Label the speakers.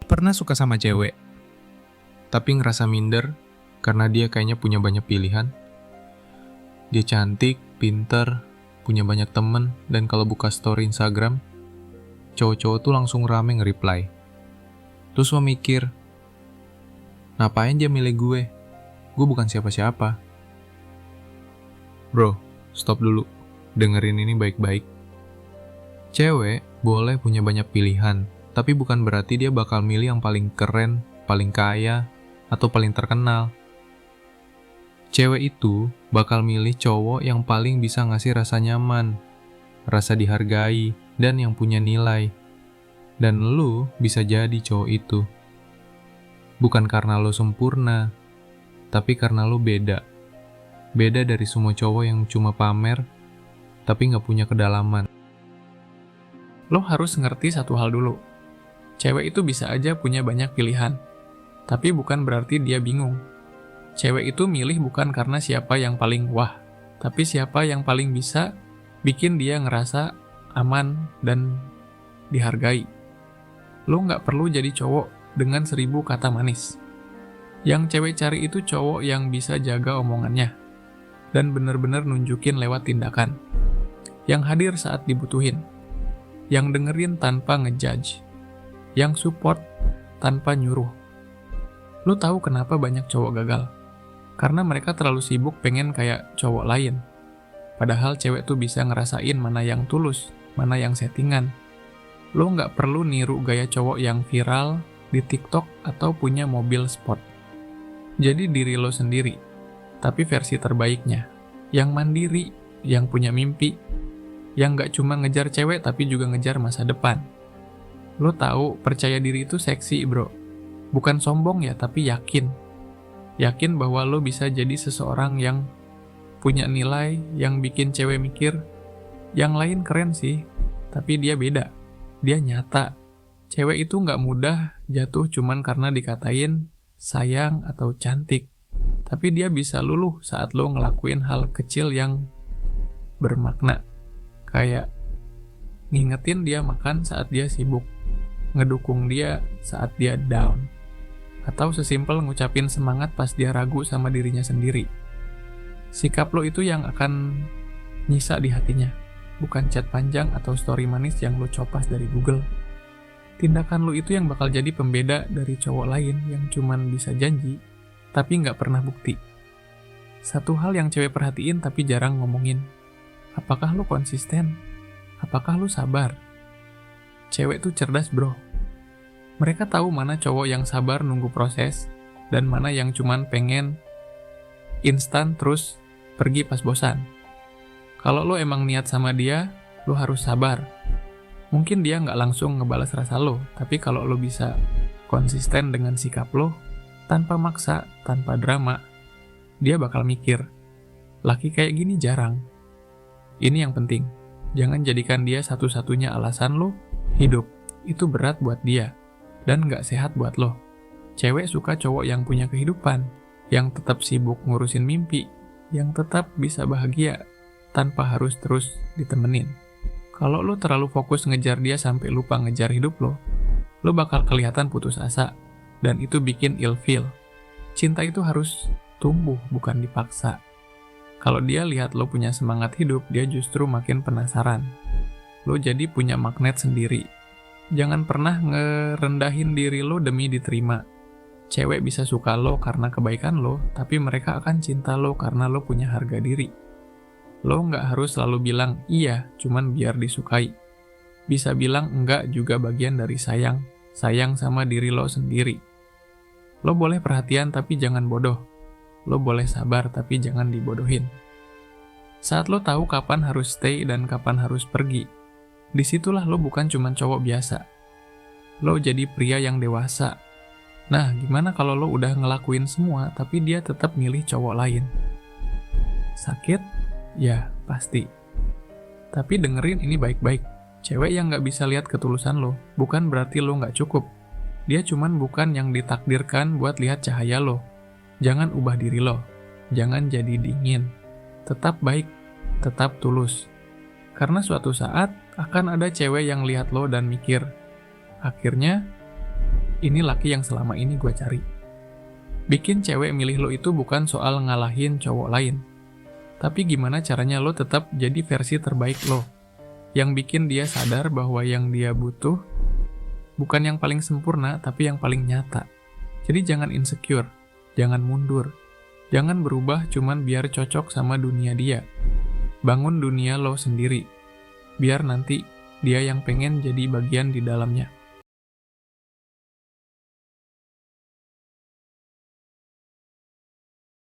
Speaker 1: Pernah suka sama cewek, tapi ngerasa minder karena dia kayaknya punya banyak pilihan. Dia cantik, pinter, punya banyak temen, dan kalau buka story Instagram, cowok-cowok tuh langsung rame nge-reply. Terus lo mikir, ngapain dia milih gue? Gue bukan siapa-siapa. Bro, stop dulu. Dengerin ini baik-baik. Cewek boleh punya banyak pilihan, tapi bukan berarti dia bakal milih yang paling keren, paling kaya, atau paling terkenal. Cewek itu bakal milih cowok yang paling bisa ngasih rasa nyaman, rasa dihargai, dan yang punya nilai. Dan lu bisa jadi cowok itu. Bukan karena lu sempurna, tapi karena lu beda. Beda dari semua cowok yang cuma pamer, tapi nggak punya kedalaman.
Speaker 2: Lo harus ngerti satu hal dulu. Cewek itu bisa aja punya banyak pilihan, tapi bukan berarti dia bingung. Cewek itu milih bukan karena siapa yang paling wah, tapi siapa yang paling bisa bikin dia ngerasa aman dan dihargai. Lo nggak perlu jadi cowok dengan 1000 kata manis. Yang cewek cari itu cowok yang bisa jaga omongannya, dan bener-bener nunjukin lewat tindakan. Yang hadir saat dibutuhin. Yang dengerin tanpa ngejudge, yang support tanpa nyuruh. Lu tahu kenapa banyak cowok gagal? Karena mereka terlalu sibuk pengen kayak cowok lain. Padahal cewek tuh bisa ngerasain mana yang tulus, mana yang settingan. Lu nggak perlu niru gaya cowok yang viral di TikTok atau punya mobil sport. Jadi diri lo sendiri, tapi versi terbaiknya. Yang mandiri, yang punya mimpi, yang gak cuma ngejar cewek tapi juga ngejar masa depan. Lo tahu percaya diri itu seksi, bro. Bukan sombong ya, tapi yakin. Yakin bahwa lo bisa jadi seseorang yang punya nilai, yang bikin cewek mikir, yang lain keren sih, tapi dia beda. Dia nyata. Cewek itu gak mudah jatuh cuman karena dikatain sayang atau cantik. Tapi dia bisa luluh saat lo ngelakuin hal kecil yang bermakna. Kayak ngingetin dia makan saat dia sibuk, ngedukung dia saat dia down, atau sesimpel ngucapin semangat pas dia ragu sama dirinya sendiri. Sikap lo itu yang akan nyisa di hatinya, bukan chat panjang atau story manis yang lo copas dari Google. Tindakan lo itu yang bakal jadi pembeda dari cowok lain yang cuman bisa janji, tapi nggak pernah bukti. Satu hal yang cewek perhatiin tapi jarang ngomongin. Apakah lu konsisten? Apakah lu sabar? Cewek tuh cerdas, bro. Mereka tahu mana cowok yang sabar nunggu proses, dan mana yang cuman pengen instan terus pergi pas bosan. Kalau lu emang niat sama dia, lu harus sabar. Mungkin dia nggak langsung ngebalas rasa lo, tapi kalau lu bisa konsisten dengan sikap lo, tanpa maksa, tanpa drama, dia bakal mikir, laki kayak gini jarang. Ini yang penting, jangan jadikan dia satu-satunya alasan lo hidup. Itu berat buat dia, dan gak sehat buat lo. Cewek suka cowok yang punya kehidupan, yang tetap sibuk ngurusin mimpi, yang tetap bisa bahagia, tanpa harus terus ditemenin. Kalau lo terlalu fokus ngejar dia sampai lupa ngejar hidup lo bakal kelihatan putus asa, dan itu bikin ilfeel. Cinta itu harus tumbuh, bukan dipaksa. Kalau dia lihat lo punya semangat hidup, dia justru makin penasaran. Lo jadi punya magnet sendiri. Jangan pernah ngerendahin diri lo demi diterima. Cewek bisa suka lo karena kebaikan lo, tapi mereka akan cinta lo karena lo punya harga diri. Lo nggak harus selalu bilang iya, cuman biar disukai. Bisa bilang enggak juga bagian dari sayang. Sayang sama diri lo sendiri. Lo boleh perhatian tapi jangan bodoh. Lo boleh sabar, tapi jangan dibodohin. Saat lo tahu kapan harus stay dan kapan harus pergi, disitulah lo bukan cuma cowok biasa. Lo jadi pria yang dewasa. Nah, gimana kalau lo udah ngelakuin semua, tapi dia tetap milih cowok lain? Sakit? Ya, pasti. Tapi dengerin ini baik-baik. Cewek yang nggak bisa lihat ketulusan lo, bukan berarti lo nggak cukup. Dia cuman bukan yang ditakdirkan buat lihat cahaya lo. Jangan ubah diri lo, jangan jadi dingin, tetap baik, tetap tulus. Karena suatu saat akan ada cewek yang lihat lo dan mikir, akhirnya ini laki yang selama ini gue cari. Bikin cewek milih lo itu bukan soal ngalahin cowok lain, tapi gimana caranya lo tetap jadi versi terbaik lo, yang bikin dia sadar bahwa yang dia butuh bukan yang paling sempurna, tapi yang paling nyata. Jadi jangan insecure, jangan mundur, jangan berubah cuman biar cocok sama dunia dia. Bangun dunia lo sendiri, biar nanti dia yang pengen jadi bagian di dalamnya.